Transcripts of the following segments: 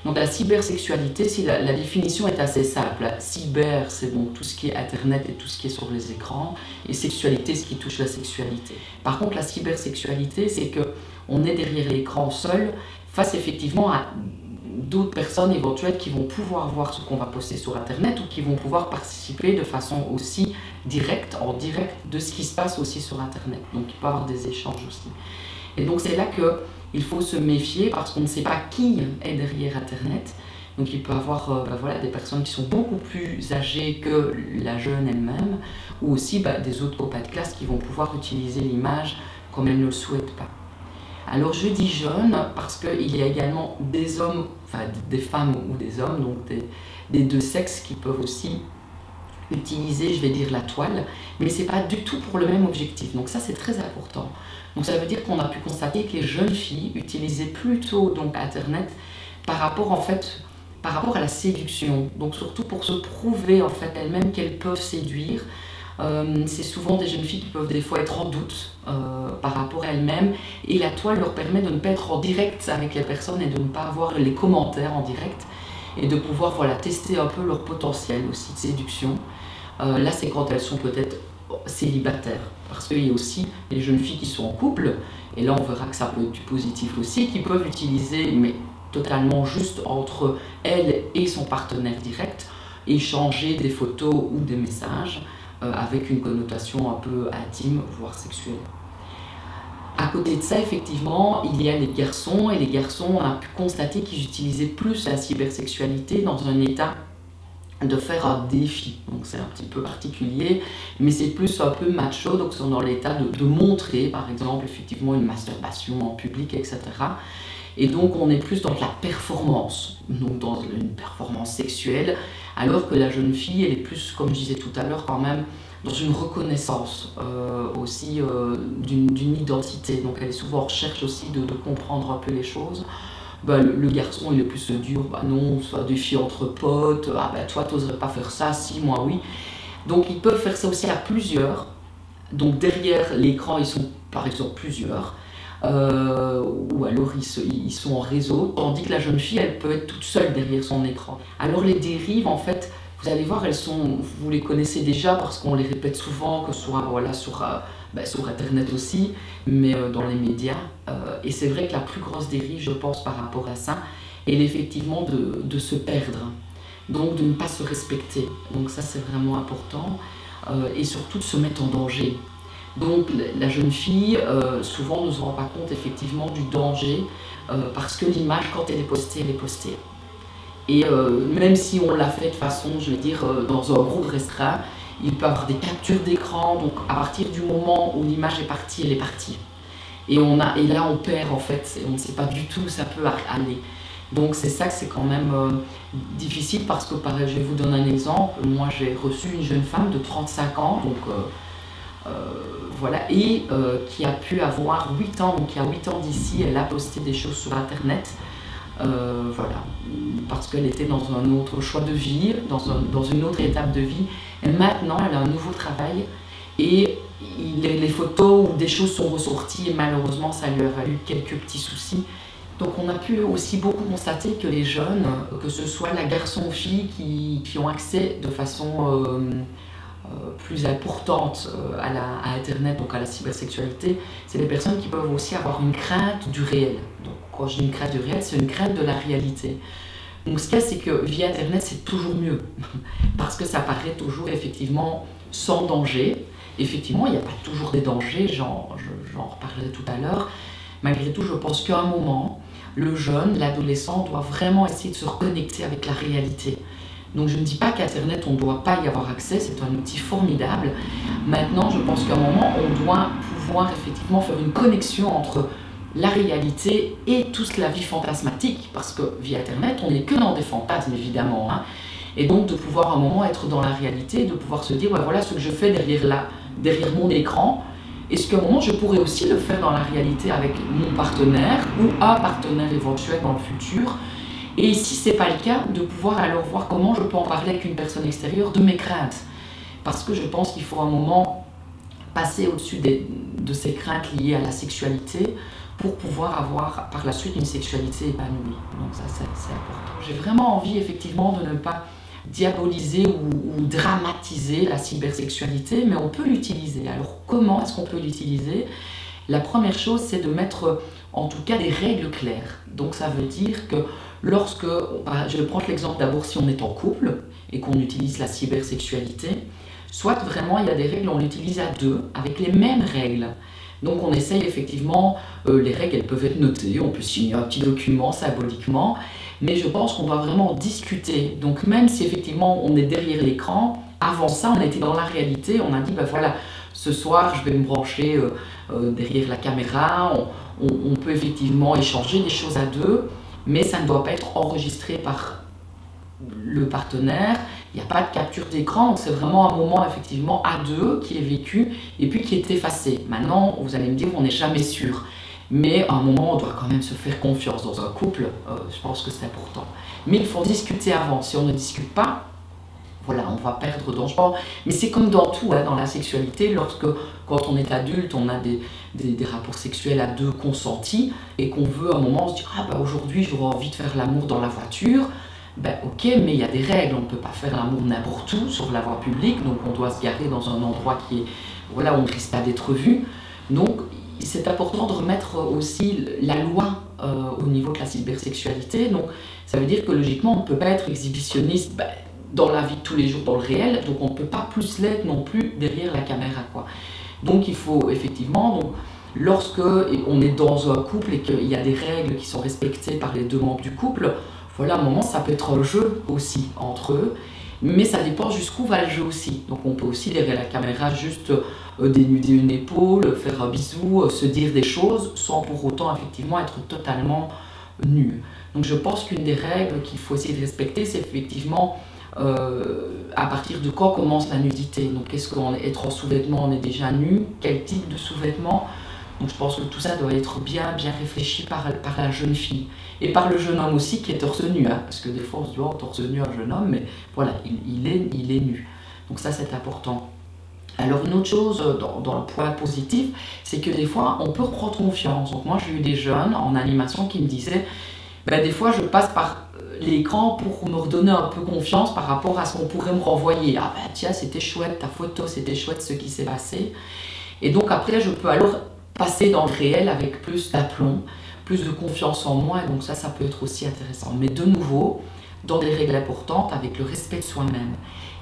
Donc la cybersexualité, si la définition est assez simple. Cyber, c'est donc tout ce qui est Internet et tout ce qui est sur les écrans, et sexualité, ce qui touche la sexualité. Par contre, la cybersexualité, c'est qu'on est derrière l'écran seul, face effectivement à d'autres personnes éventuelles qui vont pouvoir voir ce qu'on va poster sur Internet ou qui vont pouvoir participer de façon aussi directe, en direct, de ce qui se passe aussi sur Internet. Donc il peut y avoir des échanges aussi. Et donc c'est là qu'il faut se méfier parce qu'on ne sait pas qui est derrière Internet. Donc il peut y avoir voilà, des personnes qui sont beaucoup plus âgées que la jeune elle-même ou aussi des autres copains de classe qui vont pouvoir utiliser l'image comme elles ne le souhaitent pas. Alors je dis jeunes parce qu'il y a également des hommes, enfin des femmes ou des hommes, donc des deux sexes qui peuvent aussi utiliser, je vais dire, la toile, mais ce n'est pas du tout pour le même objectif. Donc ça c'est très important. Donc ça veut dire qu'on a pu constater que les jeunes filles utilisaient plutôt donc Internet par rapport à la séduction. Donc surtout pour se prouver en fait elles-mêmes qu'elles peuvent séduire. C'est souvent des jeunes filles qui peuvent des fois être en doute par rapport à elles-mêmes et la toile leur permet de ne pas être en direct avec les personnes et de ne pas avoir les commentaires en direct et de pouvoir voilà, tester un peu leur potentiel aussi de séduction. Là c'est quand elles sont peut-être célibataires parce qu'il y a aussi les jeunes filles qui sont en couple et là on verra que ça peut être du positif aussi, qui peuvent utiliser mais totalement juste entre elle et son partenaire direct, échanger des photos ou des messages avec une connotation un peu intime, voire sexuelle. À côté de ça, effectivement, il y a les garçons, et les garçons, on a pu constater qu'ils utilisaient plus la cybersexualité dans un état de faire un défi. Donc c'est un petit peu particulier, mais c'est plus un peu macho, donc c'est dans l'état de montrer, par exemple, effectivement, une masturbation en public, etc. Et donc on est plus dans de la performance, donc dans une performance sexuelle, alors que la jeune fille, elle est plus, comme je disais tout à l'heure, quand même dans une reconnaissance aussi d'une identité. Donc elle est souvent en recherche aussi de comprendre un peu les choses. Le garçon, il est plus dur, non, soit des filles entre potes, toi t'oserais pas faire ça, si, moi oui. Donc ils peuvent faire ça aussi à plusieurs. Donc derrière l'écran, ils sont par exemple plusieurs. Ou alors ils sont en réseau, tandis que la jeune fille, elle peut être toute seule derrière son écran. Alors les dérives, en fait, vous allez voir, vous les connaissez déjà parce qu'on les répète souvent, que ce soit voilà, sur Internet aussi, mais dans les médias. Et c'est vrai que la plus grosse dérive, je pense, par rapport à ça, est effectivement de se perdre, donc de ne pas se respecter. Donc ça, c'est vraiment important, et surtout de se mettre en danger. Donc la jeune fille, souvent, ne se rend pas compte effectivement du danger, parce que l'image, quand elle est postée, elle est postée. Et même si on l'a fait de façon, je vais dire, dans un groupe restreint, il peut y avoir des captures d'écran, donc à partir du moment où l'image est partie, elle est partie. Et là on perd en fait, et on ne sait pas du tout où ça peut aller. Donc c'est ça que c'est quand même difficile parce que pareil, je vais vous donner un exemple. Moi j'ai reçu une jeune femme de 35 ans, donc voilà, et qui a pu avoir 8 ans, donc il y a 8 ans d'ici, elle a posté des choses sur Internet. Voilà, parce qu'elle était dans un autre choix de vie, dans une autre étape de vie. Et maintenant, elle a un nouveau travail et les photos ou des choses sont ressorties et malheureusement, ça lui a valu quelques petits soucis. Donc on a pu aussi beaucoup constater que les jeunes, que ce soit la garçon ou fille qui ont accès de façon plus importante à Internet, donc à la cybersexualité, c'est des personnes qui peuvent aussi avoir une crainte du réel. Donc, quand je dis une crainte du réel, c'est une crainte de la réalité. Donc ce qu'il y a, c'est que via Internet, c'est toujours mieux, parce que ça paraît toujours effectivement sans danger. Effectivement, il n'y a pas toujours des dangers, j'en reparlerai tout à l'heure. Malgré tout, je pense qu'à un moment, le jeune, l'adolescent doit vraiment essayer de se reconnecter avec la réalité. Donc je ne dis pas qu'Internet, on ne doit pas y avoir accès, c'est un outil formidable. Maintenant, je pense qu'à un moment, on doit pouvoir effectivement faire une connexion entre la réalité et toute la vie fantasmatique, parce que via Internet, on n'est que dans des fantasmes, évidemment. Et donc de pouvoir à un moment être dans la réalité, de pouvoir se dire, voilà ce que je fais derrière mon écran, est-ce qu'à un moment, je pourrais aussi le faire dans la réalité avec mon partenaire ou un partenaire éventuel dans le futur. Et si ce n'est pas le cas, de pouvoir alors voir comment je peux en parler avec une personne extérieure de mes craintes. Parce que je pense qu'il faut à un moment passer au-dessus de ces craintes liées à la sexualité pour pouvoir avoir par la suite une sexualité épanouie. Donc ça, c'est important. J'ai vraiment envie effectivement de ne pas diaboliser ou dramatiser la cybersexualité, mais on peut l'utiliser. Alors comment est-ce qu'on peut l'utiliser? La première chose, c'est de mettre en tout cas des règles claires. Donc ça veut dire que lorsque, je vais prendre l'exemple d'abord si on est en couple et qu'on utilise la cybersexualité, soit vraiment il y a des règles, on l'utilise à deux avec les mêmes règles. Donc on essaye effectivement, les règles elles peuvent être notées, on peut signer un petit document symboliquement, mais je pense qu'on doit vraiment discuter. Donc même si effectivement on est derrière l'écran, avant ça on a été dans la réalité, on a dit ben voilà, ce soir je vais me brancher derrière la caméra, on peut effectivement échanger des choses à deux, mais ça ne doit pas être enregistré par le partenaire, il n'y a pas de capture d'écran, c'est vraiment un moment effectivement à deux qui est vécu et puis qui est effacé. Maintenant, vous allez me dire, on n'est jamais sûr, mais à un moment, on doit quand même se faire confiance dans un couple, je pense que c'est important. Mais il faut discuter avant, si on ne discute pas, voilà, on va perdre dans le sport. Mais c'est comme dans tout, hein, dans la sexualité, quand on est adulte, on a des rapports sexuels à deux consentis et qu'on veut à un moment se dire « Ah ben aujourd'hui j'aurais envie de faire l'amour dans la voiture », ben ok, mais il y a des règles, on ne peut pas faire l'amour n'importe où sur la voie publique, donc on doit se garer dans un endroit qui est, voilà, on ne risque pas d'être vu. Donc c'est important de remettre aussi la loi au niveau de la cybersexualité. Donc ça veut dire que logiquement on ne peut pas être exhibitionniste dans la vie de tous les jours, dans le réel, donc on ne peut pas plus l'être non plus derrière la caméra, quoi. Donc il faut effectivement, lorsque on est dans un couple et qu'il y a des règles qui sont respectées par les deux membres du couple, voilà, à un moment, ça peut être un jeu aussi entre eux, mais ça dépend jusqu'où va le jeu aussi. Donc on peut aussi derrière la caméra juste dénuder une épaule, faire un bisou, se dire des choses sans pour autant effectivement être totalement nu. Donc je pense qu'une des règles qu'il faut essayer de respecter, c'est effectivement à partir de quand commence la nudité. Donc est-ce qu'être en sous-vêtements, on est déjà nu? Quel type de sous-vêtements? Donc je pense que tout ça doit être bien réfléchi par la jeune fille. Et par le jeune homme aussi qui est torse nu, hein, parce que des fois on se dit oh, torse nu un jeune homme, mais voilà, il est nu. Donc ça c'est important. Alors une autre chose dans le point positif, c'est que des fois on peut reprendre confiance. Donc moi j'ai eu des jeunes en animation qui me disaient, des fois je passe par l'écran pour me redonner un peu confiance par rapport à ce qu'on pourrait me renvoyer. Ah ben tiens, c'était chouette ta photo, c'était chouette ce qui s'est passé. Et donc après je peux alors passer dans le réel avec plus d'aplomb, plus de confiance en moi, et donc ça peut être aussi intéressant. Mais de nouveau, dans des règles importantes, avec le respect de soi-même.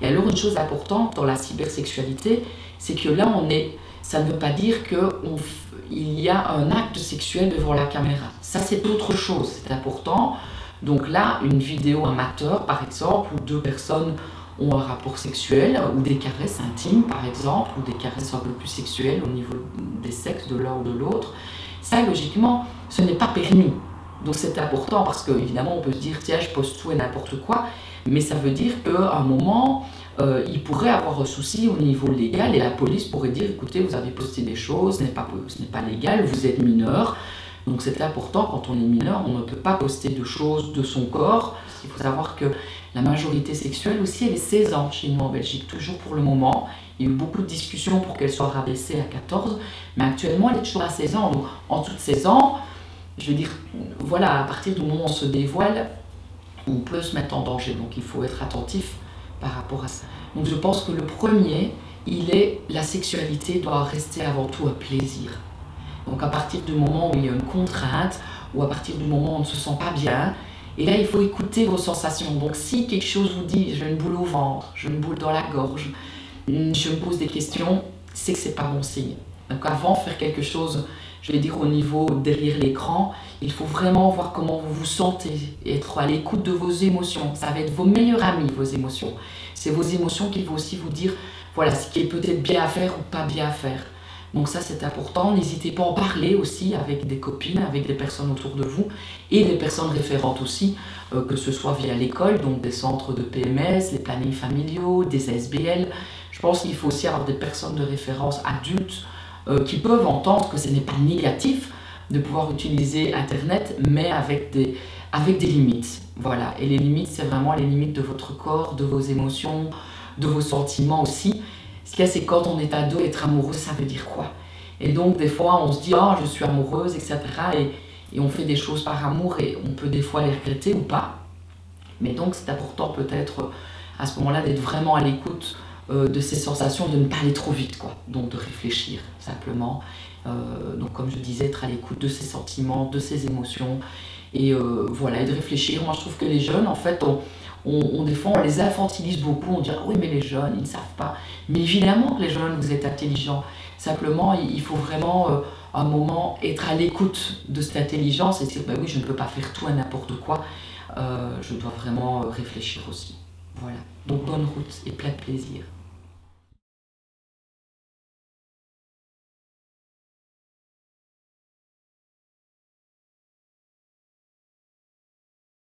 Et alors une chose importante dans la cybersexualité, c'est que là ça ne veut pas dire qu'il y a un acte sexuel devant la caméra. Ça c'est autre chose, c'est important. Donc là, une vidéo amateur par exemple, où deux personnes ont un rapport sexuel, ou des caresses intimes par exemple, ou des caresses un peu plus sexuelles au niveau des sexes de l'un ou de l'autre, ça logiquement ce n'est pas permis. Donc c'est important parce qu'évidemment on peut se dire tiens je poste tout et n'importe quoi, mais ça veut dire qu'à un moment il pourrait avoir un souci au niveau légal et la police pourrait dire écoutez vous avez posté des choses, ce n'est pas légal, vous êtes mineur. Donc c'est important, quand on est mineur, on ne peut pas poster de choses de son corps. Il faut savoir que la majorité sexuelle aussi, elle est 16 ans chez nous en Belgique, toujours pour le moment. Il y a eu beaucoup de discussions pour qu'elle soit rabaissée à 14, mais actuellement elle est toujours à 16 ans. Donc en dessous de 16 ans, je veux dire, voilà, à partir du moment où on se dévoile, on peut se mettre en danger. Donc il faut être attentif par rapport à ça. Donc je pense que le premier, la sexualité doit rester avant tout un plaisir. Donc à partir du moment où il y a une contrainte, ou à partir du moment où on ne se sent pas bien, et là il faut écouter vos sensations. Donc si quelque chose vous dit, j'ai une boule au ventre, j'ai une boule dans la gorge, je me pose des questions, c'est que c'est pas bon signe. Donc avant de faire quelque chose, je vais dire au niveau derrière l'écran, il faut vraiment voir comment vous vous sentez, être à l'écoute de vos émotions. Ça va être vos meilleurs amis, vos émotions. C'est vos émotions qui vont aussi vous dire, voilà, ce qui est peut-être bien à faire ou pas bien à faire. Donc ça c'est important, n'hésitez pas à en parler aussi avec des copines, avec des personnes autour de vous et des personnes référentes aussi, que ce soit via l'école, donc des centres de PMS, les plannings familiaux, des ASBL. Je pense qu'il faut aussi avoir des personnes de référence adultes qui peuvent entendre que ce n'est pas négatif de pouvoir utiliser Internet, mais avec des limites. Voilà, et les limites, c'est vraiment les limites de votre corps, de vos émotions, de vos sentiments aussi. Ce qu'il y a, c'est quand on est ado, être amoureux, ça veut dire quoi? Et donc des fois on se dit oh je suis amoureuse, etc. Et on fait des choses par amour et on peut des fois les regretter ou pas. Mais donc c'est important peut-être à ce moment-là d'être vraiment à l'écoute de ces sensations, de ne pas aller trop vite, quoi. Donc de réfléchir simplement. Donc comme je disais, être à l'écoute de ses sentiments, de ses émotions. Et voilà, et de réfléchir. Moi je trouve que les jeunes, en fait, des fois on les infantilise beaucoup, on dit ah oui mais les jeunes ils ne savent pas. Mais évidemment que les jeunes vous êtes intelligents. Simplement il faut vraiment un moment être à l'écoute de cette intelligence et dire bah oui je ne peux pas faire tout et n'importe quoi. Je dois vraiment réfléchir aussi. Voilà. Donc bonne route et plein de plaisir.